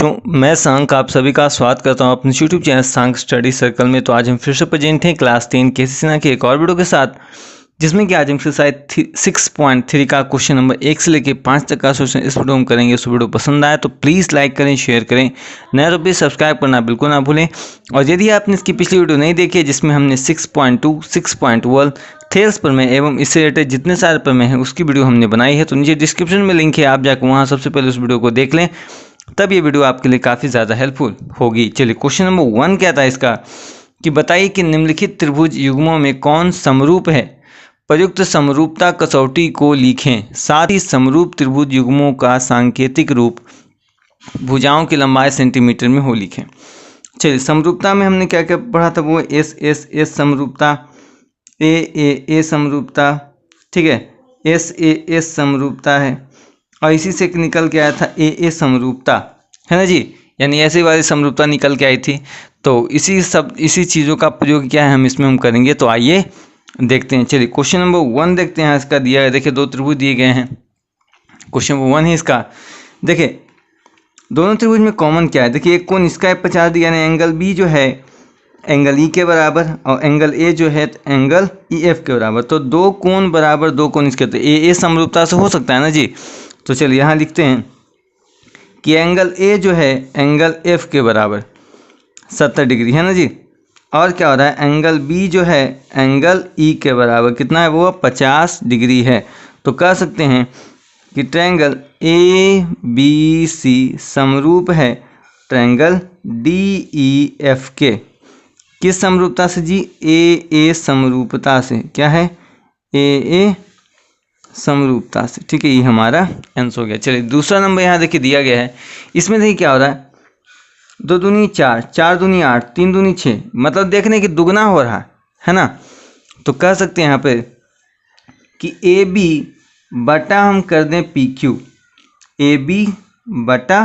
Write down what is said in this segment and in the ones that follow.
बच्चों, मैं सांक आप सभी का स्वागत करता हूं अपने यूट्यूब चैनल सांक स्टडी सर्कल में। तो आज हम फिर से प्रेजेंट हैं क्लास 10 केसी सिन्हा के एक और वीडियो के साथ, जिसमें कि आज हम एक्सरसाइज 6.3 का क्वेश्चन नंबर 1 से लेकर 5 तक का सोल्यूशन इस वीडियो में करेंगे। उस वीडियो पसंद आए तो प्लीज़ लाइक करें, शेयर करें, नया तो प्लीज़ सब्सक्राइब करना बिल्कुल ना भूलें। और यदि आपने इसकी पिछली वीडियो नहीं देखी है जिसमें हमने 6.2, 6.1 थेल्स प्रमेय एवं इससे रिलेटेड जितने सारे प्रमेय हैं उसकी वीडियो हमने बनाई है, तो नीचे डिस्क्रिप्शन में लिंक है, आप जाकर वहाँ सबसे पहले उस वीडियो को देख लें, तब ये वीडियो आपके लिए काफ़ी ज़्यादा हेल्पफुल होगी। चलिए, क्वेश्चन नंबर 1 क्या था इसका कि बताइए कि निम्नलिखित त्रिभुज युग्मों में कौन समरूप है। प्रयुक्त समरूपता कसौटी को लिखें। साथ ही समरूप त्रिभुज युग्मों का सांकेतिक रूप भुजाओं की लंबाई सेंटीमीटर में हो लिखें। चलिए, समरूपता में हमने क्या क्या पढ़ा था, वो एस समरूपता, ए समरूपता, ठीक है, एस समरूपता है, और इसी से निकल के आया था ए समरूपता, है ना जी, यानी ऐसे वाली समरूपता निकल के आई थी। तो इसी चीज़ों का प्रयोग क्या है हम करेंगे। तो आइए देखते हैं। चलिए, क्वेश्चन नंबर 1 देखते हैं। इसका दिया है, देखिए 2 त्रिभुज दिए गए हैं। क्वेश्चन नंबर 1 है इसका। देखिए दोनों त्रिभुज में कॉमन क्या है, देखिए एक कोण इसका है 50 डिग्री, यानी एंगल बी जो है एंगल ई के बराबर, और एंगल ए जो है एंगल ई एफ के बराबर। तो दो कोण बराबर दो कोण इसके, तो ए समरूपता से हो सकता है ना जी। तो चलिए यहाँ लिखते हैं कि एंगल ए जो है एंगल एफ के बराबर 70 डिग्री है ना जी, और क्या हो रहा है, एंगल बी जो है एंगल ई के बराबर कितना है, वो 50 डिग्री है। तो कह सकते हैं कि ट्रायंगल ए बी सी समरूप है ट्रायंगल डी ई एफ के। किस समरूपता से जी, ए समरूपता से। क्या है, ए समरूपता से, ठीक है, ये हमारा आंसर हो गया। चलिए दूसरा नंबर यहाँ देखिए दिया गया है। इसमें देखिए क्या हो रहा है, 2 दूनी 4, 4 दूनी 8, 3 दूनी 6, मतलब देखने की दुगना हो रहा है ना। तो कह सकते हैं यहाँ पे कि ए बी बटा हम कर दें पी क्यू, ए बी बटा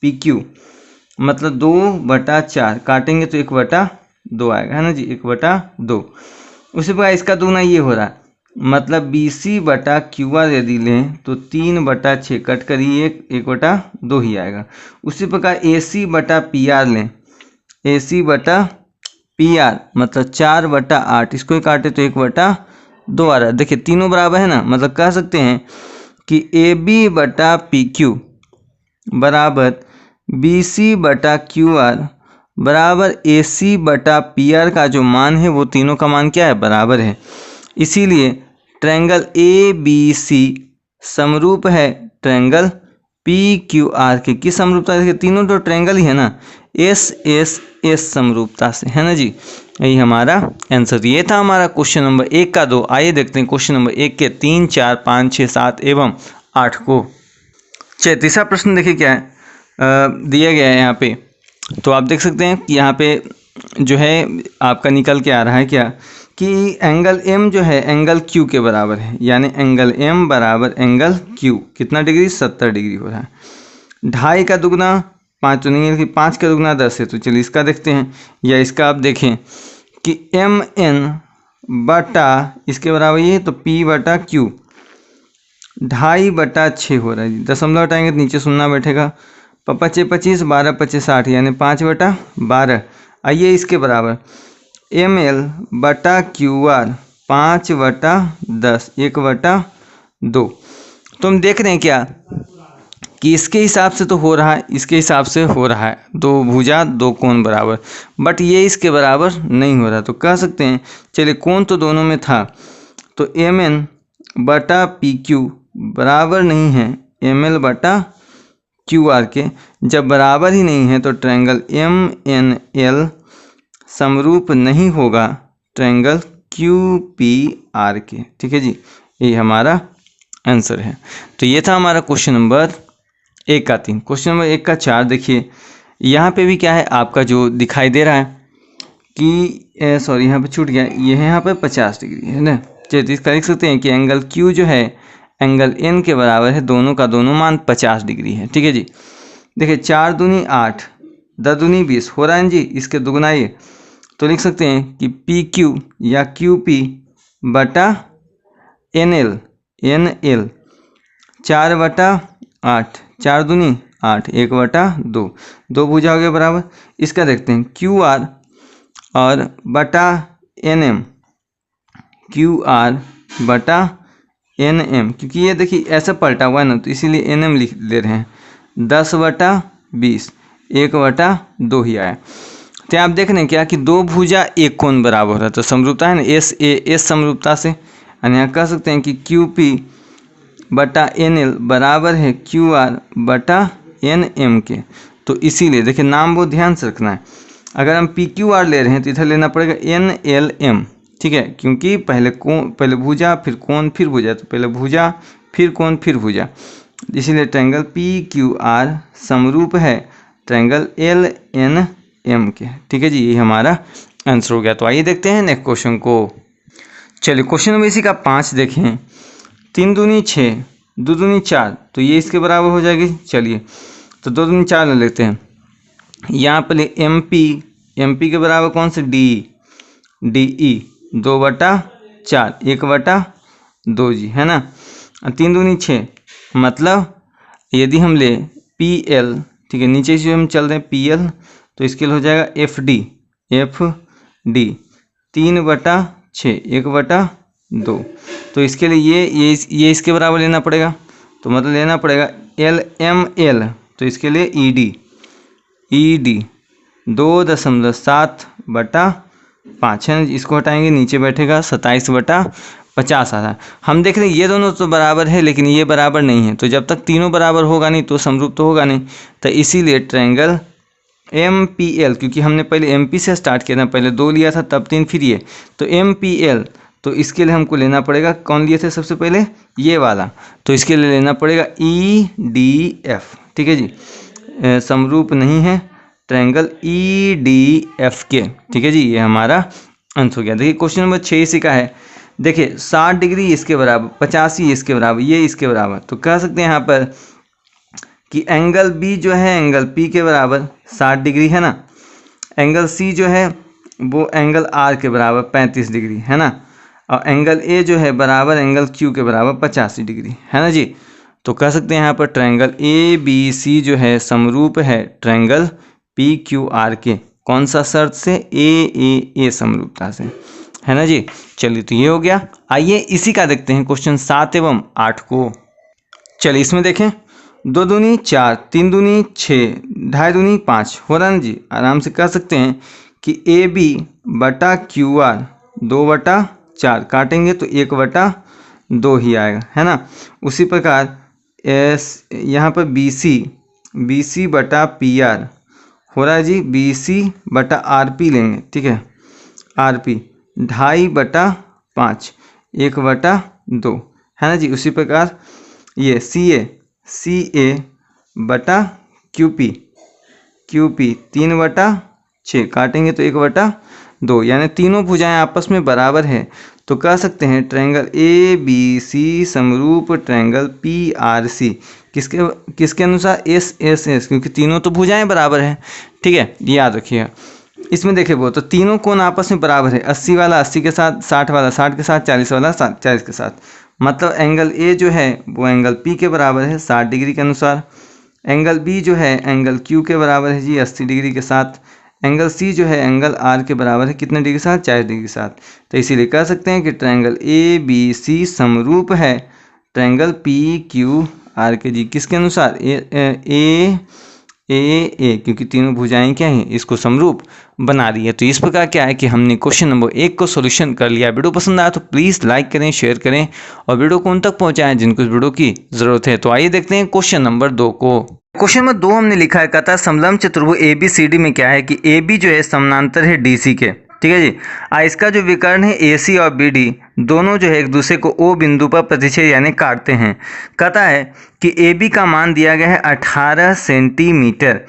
पी क्यू, मतलब 2/4 काटेंगे तो 1/2 आएगा, है ना जी, 1/2। उसी प्रकार इसका दुगना ये हो रहा है, मतलब बी सी बटा क्यू आर यदि लें तो 3/6 कट कर ही 1/2 ही आएगा। उसी प्रकार ए सी बटा पी आर लें, ए सी बटा पी आर मतलब 4/8, इसको ही काटे तो 1/2 आ रहा है। देखिए तीनों बराबर है ना, मतलब कह सकते हैं कि ए बी बटा पी क्यू बराबर बी सी बटा क्यू आर बराबर ए सी बटा पी आर का जो मान है वो तीनों का मान क्या है, बराबर है। इसीलिए ट्रायंगल ए बी सी समरूप है ट्रायंगल पी क्यू आर के। किस समरूपता से, तीनों तो ट्रायंगल ही है ना, एस समरूपता से, है ना जी। यही हमारा आंसर। ये था हमारा क्वेश्चन नंबर 1 का 2। आइए देखते हैं क्वेश्चन नंबर 1 के 3, 4, 5, 6, 7 एवं 8 को। चलिए तीसरा प्रश्न देखिए क्या है, दिया गया है यहाँ पे। तो आप देख सकते हैं कि यहाँ पे जो है आपका निकल के आ रहा है क्या कि एंगल एम जो है एंगल क्यू के बराबर है, यानी एंगल एम बराबर एंगल क्यू कितना डिग्री, 70 डिग्री हो रहा है। 2.5 का दुगना 5 तो नहीं है, 5 का दुगना 10 है। तो चलिए इसका देखते हैं, या इसका आप देखें कि एम एन बटा इसके बराबर ये है, तो पी बटा क्यू 2.5/6 हो रहा है। दशमलव हटाएंगे तो नीचे सुनना बैठेगा, 5 25, 12 25 60, यानी 5/12। आइए इसके बराबर एम एल बटा क्यू आर 5/10, 1/2। तो हम देख रहे हैं क्या कि इसके हिसाब से तो हो रहा है, इसके हिसाब से हो रहा है, 2 भुजा 2 कोण बराबर, बट ये इसके बराबर नहीं हो रहा। तो कह सकते हैं, चलिए कोण तो दोनों में था, तो एम एन बटा पी क्यू बराबर नहीं है एम एल बटा क्यू आर के। जब बराबर ही नहीं है तो ट्रायंगल एम एन एल समरूप नहीं होगा ट्रायंगल क्यू पी आर के, ठीक है जी। ये हमारा आंसर है। तो ये था हमारा क्वेश्चन नंबर 1 का 3। क्वेश्चन नंबर 1 का 4 देखिए, यहाँ पे भी क्या है आपका जो दिखाई दे रहा है कि सॉरी यहाँ पे छूट गया, ये है यहाँ पे 50 डिग्री है ना। चलिए इसका लिख सकते हैं कि एंगल क्यू जो है एंगल एन के बराबर है, दोनों का दोनों मान 50 डिग्री है, ठीक है जी। देखिए 4 दूनी 8, 10 दूनी 20 हो रहा है जी, इसके दुगना ये। तो लिख सकते हैं कि पी क्यू या क्यू पी बटा एन एल 4/8, 4 दूनी 8, 1/2, 2 भुजा हो गया बराबर। इसका देखते हैं QR और बटा NM, QR बटा NM, क्योंकि ये देखिए ऐसा पलटा हुआ है ना, तो इसीलिए NM लिख दे रहे हैं। 10/20, 1/2 ही आया। तो आप देख रहे हैं क्या कि दो भुजा एक कोण बराबर हो रहा है, तो समरूपता है ना एस समरूपता से। यहाँ कह सकते हैं कि QP बटा NL बराबर है QR बटा NM के। तो इसीलिए देखिए नाम बहुत ध्यान से रखना है। अगर हम PQR ले रहे हैं तो इधर लेना पड़ेगा NLM, ठीक है, क्योंकि पहले भुजा फिर कोण फिर भुजा, तो पहले भुजा फिर कोण फिर भुजा, इसीलिए ट्रायंगल PQR समरूप है ट्रायंगल LNM के। ठीक है जी, ये हमारा आंसर हो गया। तो आइए देखते हैं नेक्स्ट क्वेश्चन को। चलिए क्वेश्चन नंबर इसी का 5 देखें। 3 दूनी 6, 2 दूनी 4, तो ये इसके बराबर हो जाएगी। चलिए तो 2 दूनी 4 ले लेते हैं। यहाँ पर MP के बराबर कौन से DE 2/4, 1/2 जी, है ना। 3 दूनी 6, मतलब यदि हम ले PL, ठीक है, नीचे से हम चल रहे हैं PL, तो इसके लिए हो जाएगा FD 3/6, 1/2। तो इसके लिए ये इसके बराबर लेना पड़ेगा, तो मतलब लेना पड़ेगा LML, तो इसके लिए ED 2.7/5 है। इसको हटाएंगे, नीचे बैठेगा 27/50 आता है। हम देख रहे हैं ये दोनों तो बराबर है, लेकिन ये बराबर नहीं है, तो जब तक तीनों बराबर होगा नहीं तो समरूप तो होगा नहीं। तो इसीलिए ट्रायंगल MPL, क्योंकि हमने पहले MP से स्टार्ट किया था, पहले 2 लिया था तब 3 फिर ये, तो MPL, तो इसके लिए हमको लेना पड़ेगा, कौन लिए थे सबसे पहले, ये वाला, तो इसके लिए लेना पड़ेगा EDF। ठीक है जी, समरूप नहीं है ट्रायंगल EDF के। ठीक है जी, ये हमारा आंसर हो गया। देखिए क्वेश्चन नंबर 6 इसी का है। देखिए 60 डिग्री इसके बराबर, 85 इसके बराबर, ये इसके बराबर, तो कह सकते हैं यहाँ पर कि एंगल B जो है एंगल P के बराबर 60 डिग्री है ना, एंगल C जो है वो एंगल R के बराबर 35 डिग्री है ना, और एंगल A जो है बराबर एंगल Q के बराबर 85 डिग्री है ना जी। तो कह सकते हैं यहाँ पर ट्रायंगल ABC जो है समरूप है ट्रायंगल PQR के। कौन सा शर्त से, AAA समरूपता से, है ना जी। चलिए तो ये हो गया। आइए इसी का देखते हैं क्वेश्चन 7 एवं 8 को। चलिए इसमें देखें, 2 दूनी 4, 3 दूनी 6, 2.5 दूनी 5 हो रहा है ना जी। आराम से कह सकते हैं कि AB बटा QR 2/4, काटेंगे तो 1/2 ही आएगा, है ना। उसी प्रकार यहाँ पर BC बटा PR हो रहा है जी, BC बटा RP लेंगे, ठीक है, RP 2.5/5, 1/2 है ना जी। उसी प्रकार ये CA बटा QP 3/6, काटेंगे तो 1/2, यानी तीनों भुजाएं आपस में बराबर है। तो कह सकते हैं ट्रायंगल ABC समरूप ट्रायंगल PRC किसके अनुसार, SSS, क्योंकि तीनों तो भुजाएं बराबर है। ठीक है, याद रखिएगा। इसमें देखिए वो तो तीनों कोण आपस में बराबर है, 80 वाला 80 के साथ, 60 वाला 60 के साथ, 40 वाला 40 के साथ, मतलब एंगल A जो है वो एंगल P के बराबर है 60 डिग्री के अनुसार। एंगल B जो है एंगल Q के बराबर है जी 80 डिग्री के साथ। एंगल C जो है एंगल R के बराबर है कितने डिग्री के साथ, 40 डिग्री के साथ। तो इसीलिए कह सकते हैं कि ट्रायंगल ABC समरूप है ट्रायंगल PQR के जी। किसके अनुसार, A, क्योंकि तीनों भुजाएं क्या हैं, इसको समरूप बना रही है। तो इस प्रकार क्या है कि हमने क्वेश्चन नंबर 1 को सॉल्यूशन कर लिया। वीडियो पसंद आया तो प्लीज़ लाइक करें, शेयर करें और वीडियो को उन तक पहुंचाएं जिनको इस वीडियो की ज़रूरत है। तो आइए देखते हैं क्वेश्चन नंबर 2 को। क्वेश्चन नंबर 2 हमने लिखा है, कहता है समलंब चतुर्भुज ABCD में क्या है कि AB जो है समानांतर है DC के। ठीक है जी। इसका जो विकर्ण है AC और BD दोनों जो है एक दूसरे को O बिंदु पर प्रतिच्छेद यानी काटते हैं। कहता है कि AB का मान दिया गया है 18 सेंटीमीटर,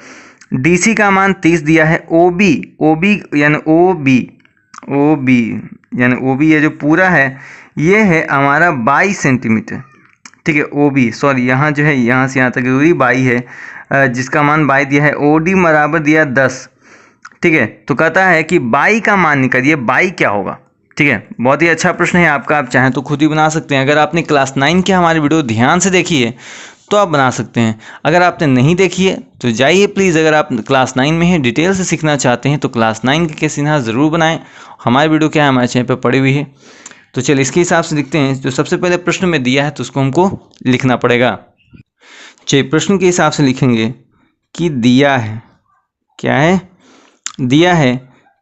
DC का मान 30 दिया है, OB यानी OB ये जो पूरा है ये है हमारा 22 सेंटीमीटर। ठीक है, OB सॉरी यहाँ जो है यहाँ से यहाँ तक की दूरी 22 है, जिसका मान 22 दिया है। OD बराबर दिया 10। ठीक है, तो कहता है कि 22 का मान निकालिए, 22 क्या होगा। ठीक है, बहुत ही अच्छा प्रश्न है आपका, आप चाहें तो खुद ही बना सकते हैं। अगर आपने क्लास 9 के हमारी वीडियो ध्यान से देखी है तो आप बना सकते हैं। अगर आपने नहीं देखी है तो जाइए प्लीज़, अगर आप क्लास 9 में हैं, डिटेल से सीखना चाहते हैं तो क्लास 9 के केसी सिन्हा ज़रूर बनाएं। हमारी वीडियो क्या है, हमारे चैनल पर पड़ी हुई है। तो चलिए इसके हिसाब से लिखते हैं। जो सबसे पहले प्रश्न में दिया है तो उसको हमको लिखना पड़ेगा। चलिए प्रश्न के हिसाब से लिखेंगे कि दिया है, क्या है, दिया है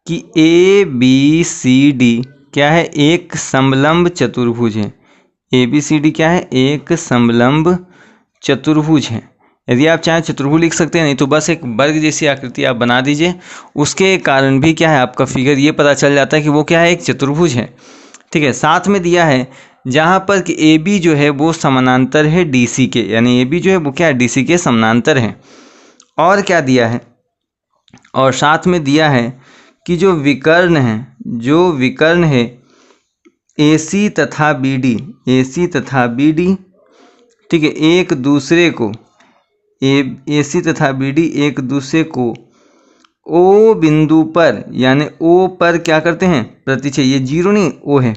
कि ABCD क्या है, एक समलंब चतुर्भुज है। ABCD क्या है, एक समलंब चतुर्भुज है। यदि आप चाहें चतुर्भुज लिख सकते हैं, नहीं तो बस एक वर्ग जैसी आकृति आप बना दीजिए। उसके कारण भी क्या है, आपका फिगर ये पता चल जाता है कि वो क्या है, एक चतुर्भुज है। ठीक है, साथ में दिया है जहाँ पर कि AB जो है वो समानांतर है DC के, यानी AB जो है वो क्या है, DC के समानांतर है। और क्या दिया है, और साथ में दिया है कि जो विकर्ण है AC तथा BD, ठीक है, एक दूसरे को AC तथा BD एक दूसरे को O बिंदु पर, यानी O पर क्या करते हैं, प्रतिच्छेद, ये जीरो नहीं O है,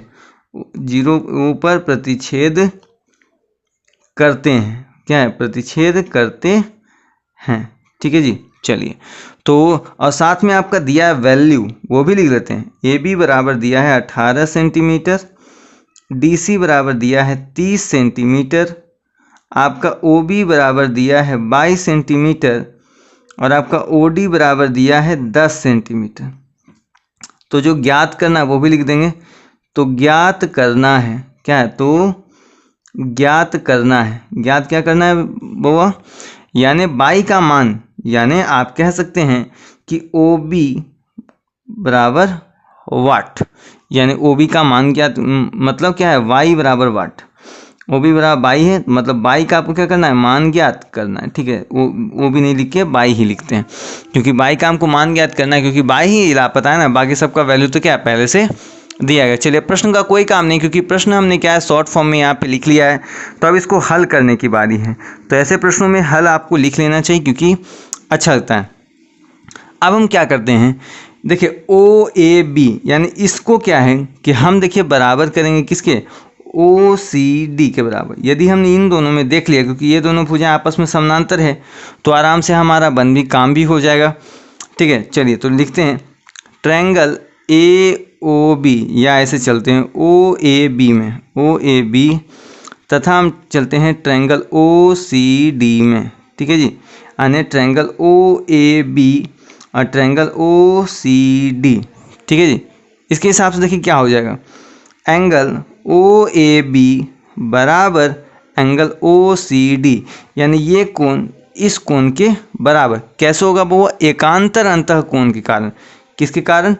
जीरो O पर प्रतिच्छेद करते हैं। क्या है, प्रतिच्छेद करते हैं। ठीक है जी, चलिए तो और साथ में आपका दिया है वैल्यू, वो भी लिख लेते हैं। AB बराबर दिया है 18 सेंटीमीटर, DC बराबर दिया है 30 सेंटीमीटर, आपका OB बराबर दिया है 22 सेंटीमीटर और आपका OD बराबर दिया है 10 सेंटीमीटर। तो जो ज्ञात करना है वो भी लिख देंगे। तो ज्ञात करना है, क्या है, तो ज्ञात करना है, ज्ञात क्या करना है बाबा, यानी बाई का मान, यानी आप कह सकते हैं कि OB बराबर वाट, यानी OB का मान क्या, मतलब क्या है, वाई बराबर वाट। OB बराबर बाई है, मतलब बाई का आपको क्या करना है, मान ज्ञात करना है। ठीक है, OB नहीं लिख के बाई ही लिखते हैं, क्योंकि बाई का हमको मान ज्ञात करना है, क्योंकि बाई ही पता है ना, बाकी सबका वैल्यू तो क्या है, पहले से दिया गया। चलिए प्रश्न का कोई काम नहीं, क्योंकि प्रश्न हमने क्या है, शॉर्ट फॉर्म में यहाँ पे लिख लिया है। तो अब इसको हल करने की बारी है। तो ऐसे प्रश्नों में हल आपको लिख लेना चाहिए, क्योंकि अच्छा लगता है। अब हम क्या करते हैं, देखिए OAB, यानी इसको क्या है कि हम देखिए बराबर करेंगे किसके, OCD के बराबर। यदि हमने इन दोनों में देख लिया, क्योंकि ये दोनों भुजाएं आपस में समानांतर है, तो आराम से हमारा काम भी हो जाएगा। ठीक है, चलिए तो लिखते हैं ट्रायंगल AOB, या ऐसे चलते हैं OAB में, OAB, तथा हम चलते हैं ट्रायंगल OCD में। ठीक है जी, यानी ट्रायंगल OAB और ट्रायंगल OCD। ठीक है जी, इसके हिसाब से देखिए क्या हो जाएगा, एंगल OAB बराबर एंगल OCD, यानी ये कोण इस कोण के बराबर कैसे होगा, वो एकांतर अंतः कोण के कारण। किसके कारण,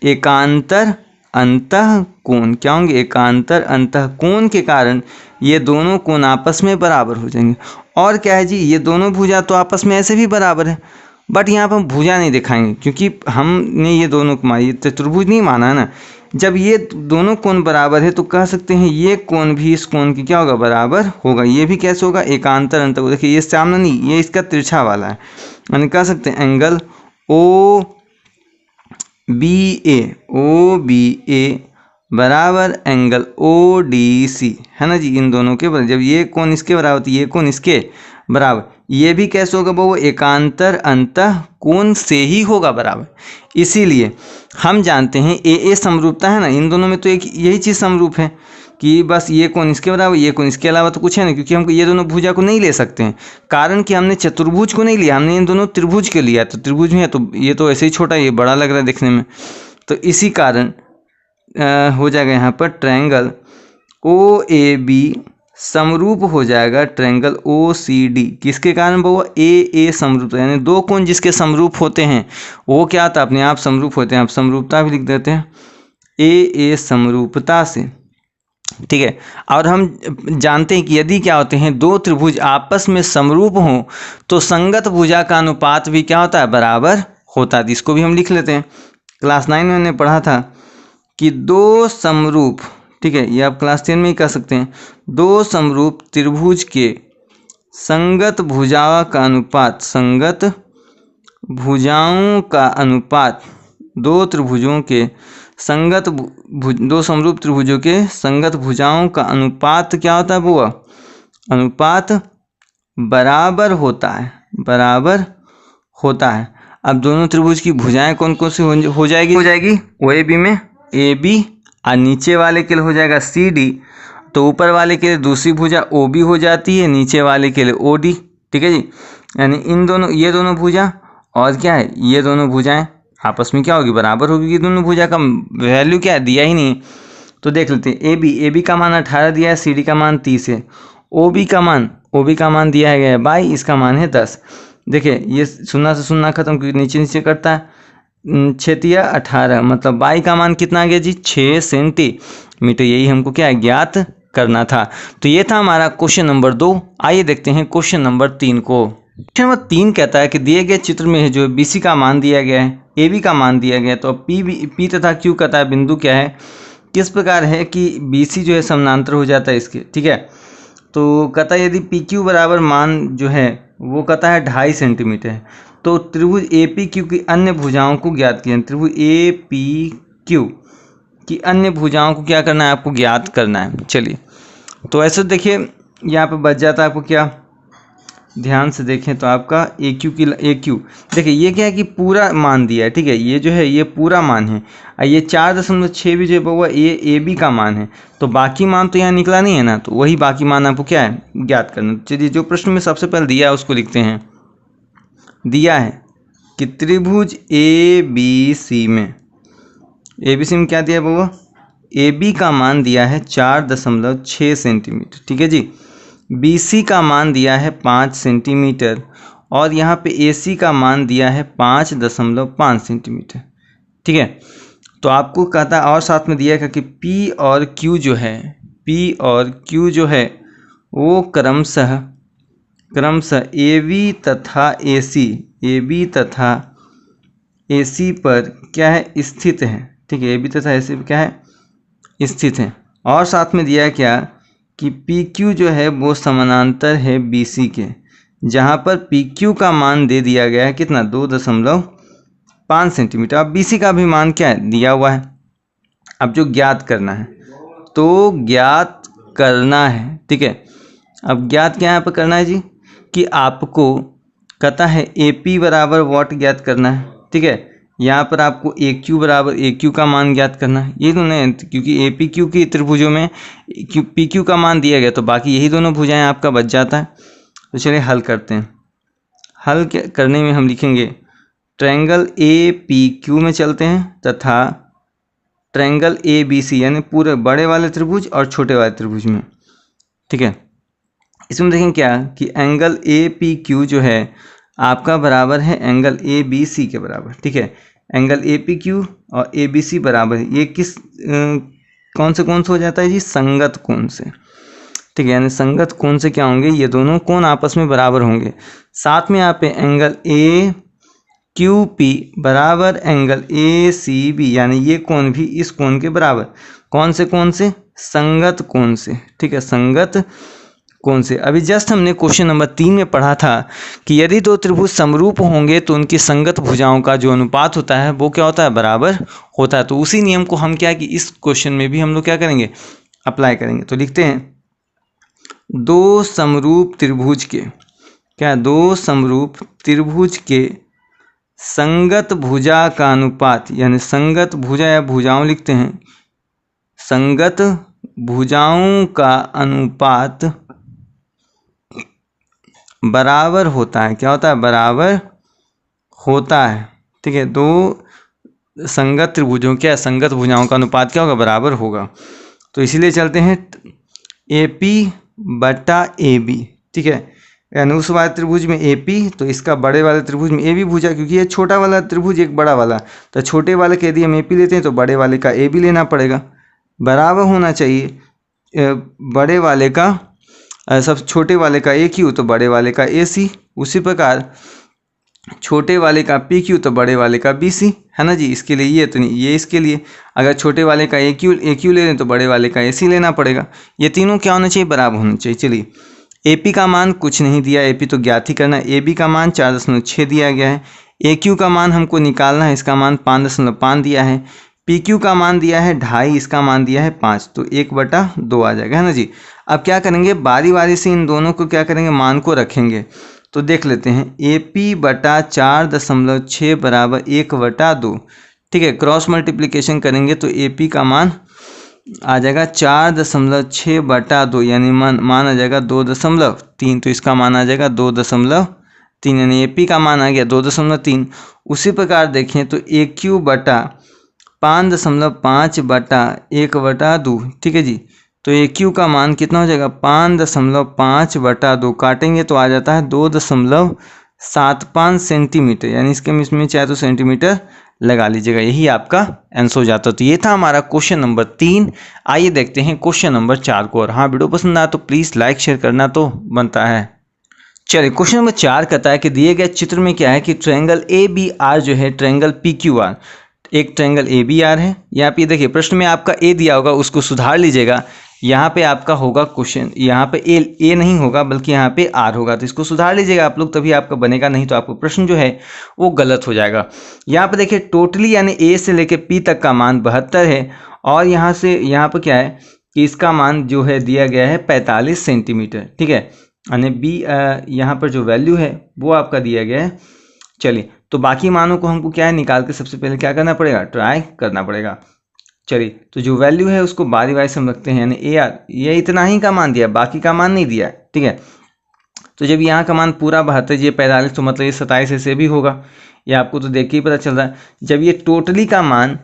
एकांतर अंतः कोण, क्या होंगे, एकांतर अंतः कोण के कारण ये दोनों कोण आपस में बराबर हो जाएंगे। और क्या है जी, ये दोनों भुजा तो आपस में ऐसे भी बराबर है, बट यहाँ पर हम भुजा नहीं दिखाएंगे, क्योंकि हमने ये दोनों को ये चतुर्भुज नहीं माना है ना। जब ये दोनों कोण बराबर है तो कह सकते हैं ये कोण भी इस कोण की क्या होगा, बराबर होगा। ये भी कैसे होगा, एकांतर अंतर। देखिए ये सामने नहीं, ये इसका तिरछा वाला है, यानी कह सकते हैं एंगल OBA बराबर एंगल ODC, है ना जी, इन दोनों के बराबर। जब ये कोण इसके बराबर तो ये कोण इसके बराबर, ये भी कैसे होगा, वो एकांतर अंतः कोण से ही होगा बराबर। इसीलिए हम जानते हैं AA समरूपता है ना, इन दोनों में तो एक यही चीज़ समरूप है कि बस ये कोण इसके बराबर, ये कोण इसके अलावा तो कुछ है ना, क्योंकि हमको ये दोनों भुजा को नहीं ले सकते हैं, कारण कि हमने चतुर्भुज को नहीं लिया, हमने इन दोनों त्रिभुज के लिया। तो त्रिभुज में है तो ये तो ऐसे ही छोटा, ये बड़ा लग रहा है देखने में, तो इसी कारण हो जाएगा यहाँ पर ट्रायंगल OAB समरूप हो जाएगा ट्रायंगल OCD। किसके कारण वो AA समरूप, यानी दो कोण जिसके समरूप होते हैं वो क्या था, अपने आप समरूप होते हैं। आप समरूपता भी लिख देते हैं AA समरूपता से। ठीक है, और हम जानते हैं कि यदि क्या होते हैं, दो त्रिभुज आपस में समरूप हों तो संगत भुजा का अनुपात भी क्या होता है, बराबर होता है। इसको भी हम लिख लेते हैं। क्लास 9 में हमने पढ़ा था कि दो समरूप, ठीक है, ये आप क्लास 10 में ही कह सकते हैं, दो समरूप त्रिभुज के संगत भुजाओं का अनुपात, संगत भुजाओं का अनुपात, दो त्रिभुजों के संगत दो समरूप त्रिभुजों के संगत भुजाओं का अनुपात क्या होता है, वो अनुपात बराबर होता है, बराबर होता है। अब दोनों त्रिभुज की भुजाएं कौन कौन सी हो जाएगी ओ ए बी में ए बी, और नीचे वाले के लिए हो जाएगा सी डी। तो ऊपर वाले के लिए दूसरी भुजा ओ बी हो जाती है, नीचे वाले के लिए ओ डी। ठीक है जी, यानी इन दोनों, ये दोनों भुजा और क्या है, ये दोनों भुजाएं आपस में क्या होगी, बराबर होगी। ये दोनों भुजा का वैल्यू क्या है, दिया ही नहीं है। तो देख लेते हैं, ए बी का मान 18 दिया है, सी डी का मान 30 है, ओ बी का मान दिया गया है 22, इसका मान है 10। देखिए ये शून्य से शून्य खत्म, क्योंकि नीचे नीचे करता है। 6 18, मतलब बाई का मान कितना आ गया जी, 6 सेंटीमीटर। यही हमको क्या है, ज्ञात करना था। तो ये था हमारा क्वेश्चन नंबर 2। आइए देखते हैं क्वेश्चन नंबर 3 को। क्वेश्चन नंबर 3 कहता है कि दिए गए चित्र में जो बी सी का मान दिया गया है, ए बी का मान दिया गया है, तो पी तथा क्यू कहता है बिंदु क्या है, किस प्रकार है कि बी सी जो है समानांतर हो जाता है इसके। ठीक है, तो कहता है यदि पी क्यू बराबर मान जो है वो कहता है 2.5 सेंटीमीटर है, तो त्रिभुज ए पी क्यू की अन्य भुजाओं को ज्ञात किया। त्रिभुज ए पी क्यू की अन्य भुजाओं को क्या करना है, आपको ज्ञात करना है। चलिए, तो ऐसे देखिए यहाँ पे बच जाता है आपको क्या, ध्यान से देखें तो आपका ए क्यू देखिए ये क्या है कि पूरा मान दिया है। ठीक है, ये जो है ये पूरा मान है, और ये 4.6 भी जो है वो ये ए बी का मान है। तो बाकी मान तो यहाँ निकला नहीं है ना, तो वही बाकी मान आपको क्या है, ज्ञात करना। चलिए, जो प्रश्न में सबसे पहले दिया है उसको लिखते हैं। दिया है कि त्रिभुज ए बी सी में क्या दिया है वो, ए बी का मान दिया है 4.6 सेंटीमीटर। ठीक है जी, बी सी का मान दिया है 5 सेंटीमीटर, और यहाँ पे ए सी का मान दिया है 5.5 सेंटीमीटर। ठीक है, तो आपको कहता है और साथ में दिया है कि पी और क्यू जो है वो क्रमशः ए बी तथा ए सी पर क्या है, स्थित है। ठीक है, ए बी तथा ए सी पर क्या है, स्थित है। और साथ में दिया है क्या कि पी क्यू जो है वो समानांतर है बी सी के, जहाँ पर पी क्यू का मान दे दिया गया है कितना, 2.5 सेंटीमीटर। अब बी सी का भी मान क्या है, दिया हुआ है। अब जो ज्ञात करना है, तो ज्ञात करना है। ठीक है, अब ज्ञात क्या यहाँ पर करना है जी, कि आपको कहता है ए पी बराबर वॉट ज्ञात करना है। ठीक है, यहाँ पर आपको ए क्यू बराबर ए क्यू का मान ज्ञात करना है। ये दोनों हैं, क्योंकि ए पी क्यू की त्रिभुजों में पी क्यू का मान दिया गया, तो बाकी यही दोनों भुजाएं आपका बच जाता है। तो चलिए हल करते हैं। हल करने में हम लिखेंगे ट्रायंगल ए पी क्यू में चलते हैं, तथा ट्रायंगल ए बी सी, यानी पूरे बड़े वाले त्रिभुज और छोटे वाले त्रिभुज में। ठीक है, इसमें देखें क्या कि एंगल ए पी क्यू जो है आपका बराबर है एंगल ए बी सी के बराबर। ठीक है, एंगल ए पी क्यू और ए बी सी बराबर है, ये किस कौन से हो जाता है जी, संगत कोण से। ठीक है, यानी संगत कोण से क्या होंगे, ये दोनों कोण आपस में बराबर होंगे। साथ में यहाँ पे एंगल ए क्यू पी बराबर एंगल ए सी बी, यानी ये कोण भी इस कोण के बराबर। कौन से कोण से, संगत कोण से। ठीक है, संगत कौन से। अभी जस्ट हमने क्वेश्चन नंबर 3 में पढ़ा था कि यदि दो त्रिभुज समरूप होंगे तो उनकी संगत भुजाओं का जो अनुपात होता है वो क्या होता है, बराबर होता है। तो उसी नियम को हम क्या कि इस क्वेश्चन में भी हम लोग क्या करेंगे, अप्लाई करेंगे। तो लिखते हैं दो समरूप त्रिभुज के संगत भुजा का अनुपात, यानी संगत भुजा या भुजाओं लिखते हैं, संगत भुजाओं का अनुपात बराबर होता है। क्या होता है, बराबर होता है। ठीक है, दो संगत त्रिभुजों के संगत भुजाओं का अनुपात क्या होगा, बराबर होगा। तो इसीलिए चलते हैं ए पी बटा ए बी। ठीक है, यानी उस वाले त्रिभुज में ए पी, तो इसका बड़े वाले त्रिभुज में ए बी भुजा, क्योंकि ये छोटा वाला त्रिभुज एक बड़ा वाला, तो छोटे वाले के यदि हम ए पी लेते हैं तो बड़े वाले का ए बी लेना पड़ेगा। बराबर होना चाहिए बड़े वाले का सब छोटे वाले का ए क्यू तो बड़े वाले का ए सी, उसी प्रकार छोटे वाले का पी क्यू तो बड़े वाले का बी सी, है ना जी। इसके लिए ये तो नहीं, ये इसके लिए अगर छोटे वाले का ए क्यू ले लें तो बड़े वाले का ए सी लेना पड़ेगा। ये तीनों क्या होना चाहिए, बराबर होना चाहिए। चलिए, ए पी का मान कुछ नहीं दिया, ए पी तो ज्ञात ही करना है। ए बी का मान 4.6 दिया गया है। ए क्यू का मान हमको निकालना है, इसका मान 5.5 दिया है। पी क्यू का मान दिया है 2.5, इसका मान दिया है 5, तो 1/2 आ जाएगा, है ना जी। अब क्या करेंगे, बारी बारी से इन दोनों को क्या करेंगे, मान को रखेंगे। तो देख लेते हैं, AP बटा 4.6 बराबर 1/2। ठीक है, क्रॉस मल्टीप्लिकेशन करेंगे तो AP का मान आ जाएगा 4.6/2, यानी मान आ जाएगा 2.3। तो इसका मान आ जाएगा 2.3, यानी AP का मान आ गया 2.3। उसी प्रकार देखें तो AQ बटा 5.5/1/2। ठीक है जी, तो AQ का मान कितना हो जाएगा, 5.5/2, काटेंगे तो आ जाता है 2.75 सेंटीमीटर, यानी इसमें चाहे तो सेंटीमीटर लगा लीजिएगा, यही आपका आंसर हो जाता। तो ये था हमारा क्वेश्चन नंबर 3। आइए देखते हैं क्वेश्चन नंबर 4 को। और हाँ, वीडियो पसंद आया तो प्लीज़ लाइक शेयर करना तो बनता है। चलिए, क्वेश्चन नंबर 4 कहता है कि दिए गए चित्र में क्या है कि ट्रायंगल ABR जो है ट्रायंगल PQR, एक ट्रायंगल ABR है। यहाँ पे देखिए प्रश्न में आपका A दिया होगा, उसको सुधार लीजिएगा। यहाँ पे आपका होगा क्वेश्चन, यहाँ पे A नहीं होगा बल्कि यहाँ पे R होगा, तो इसको सुधार लीजिएगा आप लोग, तभी आपका बनेगा, नहीं तो आपको प्रश्न जो है वो गलत हो जाएगा। यहाँ पे देखिए टोटली यानी A से लेके P तक का मान 72 है, और यहाँ से यहाँ पर क्या है कि इसका मान जो है दिया गया है 45 सेंटीमीटर। ठीक है, यानी B यहाँ पर जो वैल्यू है वो आपका दिया गया है। चलिए, तो बाकी मानों को हमको क्या है निकाल के सबसे पहले क्या करना पड़ेगा, ट्राई करना पड़ेगा। चलिए, तो जो वैल्यू है उसको बारी बारी से हम रखते हैं, यानी AR ये इतना ही का मान दिया, बाकी का मान नहीं दिया। ठीक है, तो जब यहाँ का मान पूरा 72, ये 45, तो मतलब ये 27 ऐसे भी होगा, ये आपको तो देख के ही पता चल रहा है। जब ये टोटली का मान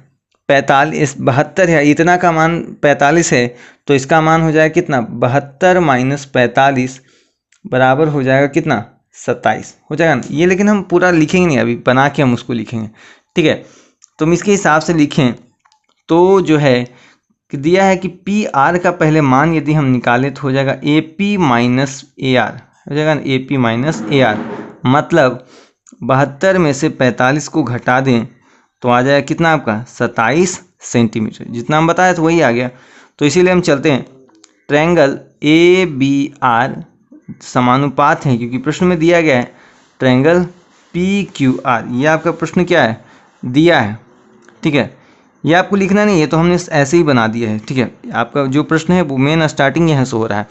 72 है, इतना का मान 45 है, तो इसका मान हो जाएगा कितना, 72 माइनस 45 बराबर हो जाएगा कितना, 27 हो जाएगा ना ये। लेकिन हम पूरा लिखेंगे नहीं, अभी बना के हम उसको लिखेंगे। ठीक है, तो हम इसके हिसाब से लिखें तो जो है कि दिया है कि PR का पहले मान यदि हम निकालें तो हो जाएगा AP माइनस AR, हो जाएगा ना AP माइनस AR, मतलब 72 में से 45 को घटा दें तो आ जाएगा कितना आपका 27 सेंटीमीटर, जितना हम बताया तो वही आ गया। तो इसीलिए हम चलते हैं, ट्रायंगल ABR समानुपात है, क्योंकि प्रश्न में दिया गया है ट्रायंगल PQR, ये आपका प्रश्न क्या है दिया है। ठीक है, ये आपको लिखना नहीं है, तो हमने ऐसे ही बना दिया है। ठीक है, आपका जो प्रश्न है वो मेन स्टार्टिंग यहाँ से हो रहा है।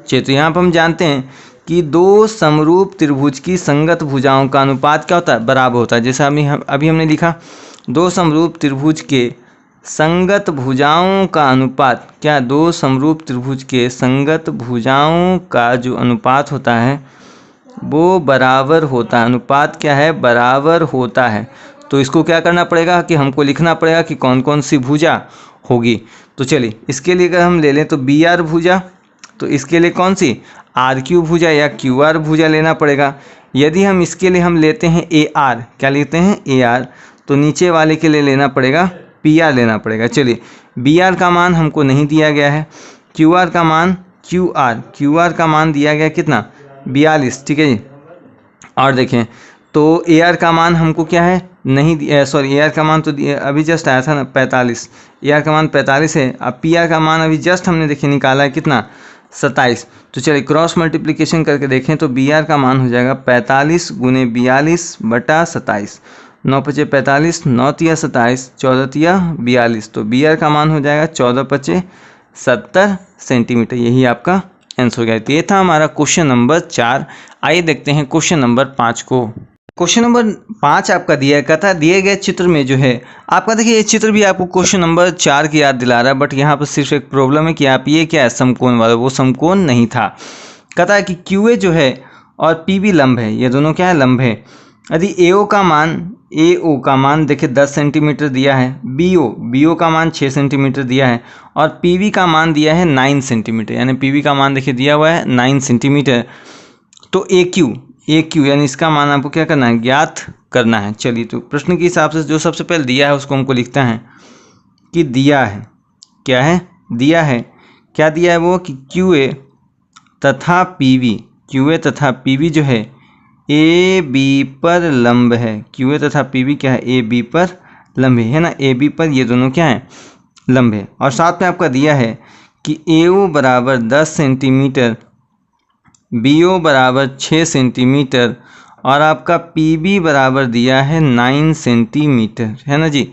चलिए, तो यहाँ पर हम जानते हैं कि दो समरूप त्रिभुज की संगत भुजाओं का अनुपात क्या होता है, बराबर होता है। जैसा अभी हमने लिखा, दो समरूप त्रिभुज के संगत भुजाओं का अनुपात क्या, दो समरूप त्रिभुज के संगत भुजाओं का जो अनुपात होता है वो बराबर होता है। अनुपात क्या है, बराबर होता है। तो इसको क्या करना पड़ेगा कि हमको लिखना पड़ेगा कि कौन कौन सी भुजा होगी। तो चलिए, इसके लिए अगर हम ले लें तो BR भुजा, तो इसके लिए कौन सी RQ भुजा या QR भुजा लेना पड़ेगा। यदि हम इसके लिए हम लेते हैं AR, क्या लेते हैं AR, तो नीचे वाले के लिए लेना पड़ेगा PR लेना पड़ेगा। चलिए, BR का मान हमको नहीं दिया गया है, QR का मान QR का मान दिया गया कितना 42। ठीक है जी, और देखें तो AR का मान हमको क्या है नहीं दिया, सॉरी AR का मान तो अभी जस्ट आया था ना 45, AR का मान 45 है। अब PR का मान अभी जस्ट हमने देखिए निकाला है कितना 27। तो चलिए क्रॉस मल्टीप्लिकेशन करके देखें तो BR का मान हो जाएगा 45 गुने 42 बटा 27, 9 पचे 45, 9 तिया 27, 14 तिया 42, तो BR का मान हो जाएगा 14 पचे 70 सेंटीमीटर, यही आपका आंसर हो गया। तो ये था हमारा क्वेश्चन नंबर 4। आइए देखते हैं क्वेश्चन नंबर 5 को। क्वेश्चन नंबर 5 आपका दिया है, कहता है दिए गए चित्र में जो है आपका, देखिए ये चित्र भी आपको क्वेश्चन नंबर 4 की याद दिला रहा है, बट यहाँ पर सिर्फ एक प्रॉब्लम है कि आप ये क्या है समकोण वाला, वो समकोण नहीं था। कहता है कि QA जो है और PB लंब है, ये दोनों क्या है लंब है। यदि AO का मान देखिए 10 सेंटीमीटर दिया है, BO का मान 6 सेंटीमीटर दिया है, और PB का मान दिया है 9 सेंटीमीटर, यानी PB का मान देखिए दिया हुआ है 9 सेंटीमीटर। तो AQ यानी इसका मान आपको क्या करना है, ज्ञात करना है। चलिए, तो प्रश्न के हिसाब से जो सबसे पहले दिया है उसको हमको लिखता है कि दिया है, क्या है दिया है, क्या दिया है वो कि QA तथा PB जो है AB पर लंब है। QA तथा PB क्या है, AB पर लंब है ना, AB पर ये दोनों क्या है लंब है। और साथ में आपका दिया है कि AO बराबर 10 सेंटीमीटर, BO बराबर 6 सेंटीमीटर, और आपका PB बराबर दिया है 9 सेंटीमीटर, है ना जी।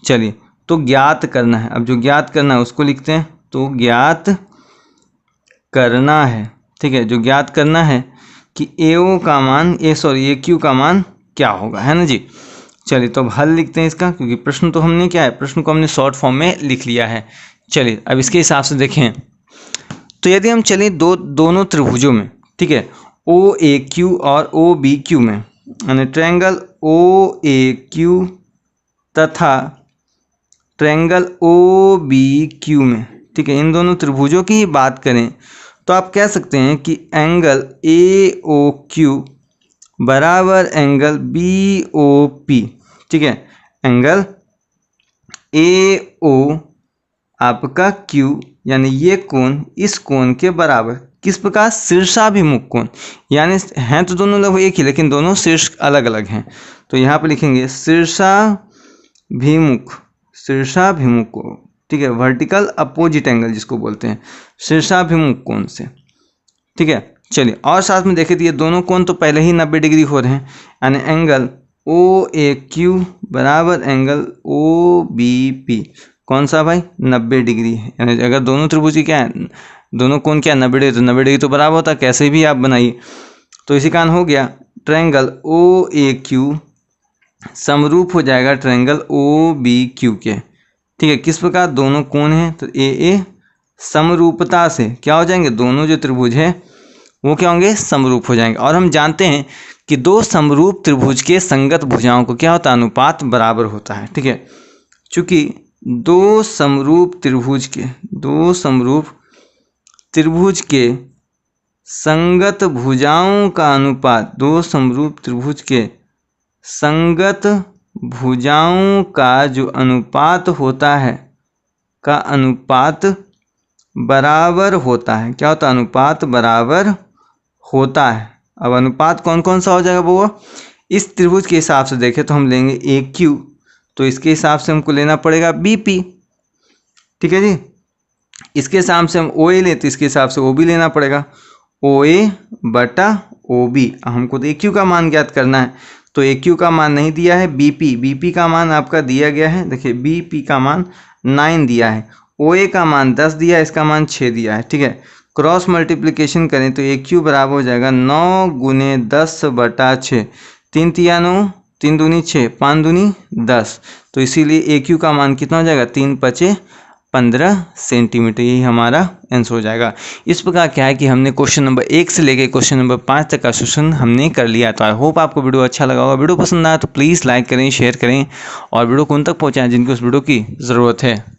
चलिए, तो ज्ञात करना है। अब जो ज्ञात करना है उसको लिखते हैं, तो ज्ञात करना है, ठीक है, जो ज्ञात करना है कि AO का मान AQ का मान क्या होगा, है ना जी। चलिए तो अब हल लिखते हैं इसका, क्योंकि प्रश्न तो हमने क्या है, प्रश्न को हमने शॉर्ट फॉर्म में लिख लिया है। चलिए अब इसके हिसाब से देखें, तो यदि हम चलें दोनों त्रिभुजों में, ठीक है, OAQ और OBQ में, यानी ट्रायंगल OAQ तथा ट्रायंगल OBQ में, ठीक है, इन दोनों त्रिभुजों की ही बात करें तो आप कह सकते हैं कि एंगल AOQ बराबर एंगल BOP, ठीक है, एंगल AO आपका Q यानी ये कोण इस कोण के बराबर, किस प्रकार, शीर्षाभिमुख कोण, यानी हैं तो दोनों लगभग एक ही लेकिन दोनों शीर्ष अलग अलग हैं। तो यहाँ पर लिखेंगे शीर्षाभिमुख कोण, ठीक है, वर्टिकल अपोजिट एंगल जिसको बोलते हैं, शीर्षाभिमुख कोण से, ठीक है। चलिए और साथ में देखें तो ये दोनों कोण तो पहले ही 90 डिग्री हो रहे हैं, यानी एंगल OAQ बराबर एंगल OBP, कौन सा भाई, 90 डिग्री है। यानी अगर दोनों त्रिभुज की क्या है, दोनों कोण क्या 90 डिग्री, तो 90 डिग्री तो बराबर होता है, कैसे भी आप बनाइए। तो इसी कारण हो गया ट्रायंगल OAQ समरूप हो जाएगा ट्रायंगल OBQ के, ठीक है, किस प्रकार, दोनों कोण हैं तो AA समरूपता से क्या हो जाएंगे, दोनों जो त्रिभुज है वो क्या होंगे, समरूप हो जाएंगे। और हम जानते हैं कि दो समरूप त्रिभुज के संगत भुजाओं को क्या होता है, अनुपात बराबर होता है, ठीक है। चूंकि दो समरूप त्रिभुज के संगत भुजाओं का अनुपात, दो समरूप त्रिभुज के संगत भुजाओं का जो अनुपात होता है, का अनुपात बराबर होता है, क्या होता है, अनुपात बराबर होता है। अब अनुपात कौन कौन सा हो जाएगा वो, इस त्रिभुज के हिसाब से देखें तो हम लेंगे AQ, तो इसके हिसाब से हमको लेना पड़ेगा BP, ठीक है जी। इसके हिसाब से हम OA ले तो इसके हिसाब से OB लेना पड़ेगा, OA बटा OB। हमको तो AQ का मान ज्ञात करना है, तो AQ का मान नहीं दिया है, BP का मान आपका दिया गया है, देखिए BP का मान 9 दिया है, OA का मान 10 दिया है, इसका मान 6 दिया है, ठीक है। क्रॉस मल्टीप्लिकेशन करें तो AQ बराबर हो जाएगा 9 गुने 10 बटा 6, 3 तिया 9, 3 दूनी 6, 5 दूनी 10, तो इसीलिए AQ का मान कितना हो जाएगा, 3 पचे 15 सेंटीमीटर, यही हमारा आंसर हो जाएगा। इस प्रकार क्या है कि हमने क्वेश्चन नंबर 1 से लेकर क्वेश्चन नंबर 5 तक का सोल्यूशन हमने कर लिया। तो आई होप आपको वीडियो अच्छा लगा होगा। वीडियो पसंद आया तो प्लीज़ लाइक करें, शेयर करें और वीडियो को उन तक पहुँचाएं जिनको उस वीडियो की ज़रूरत है।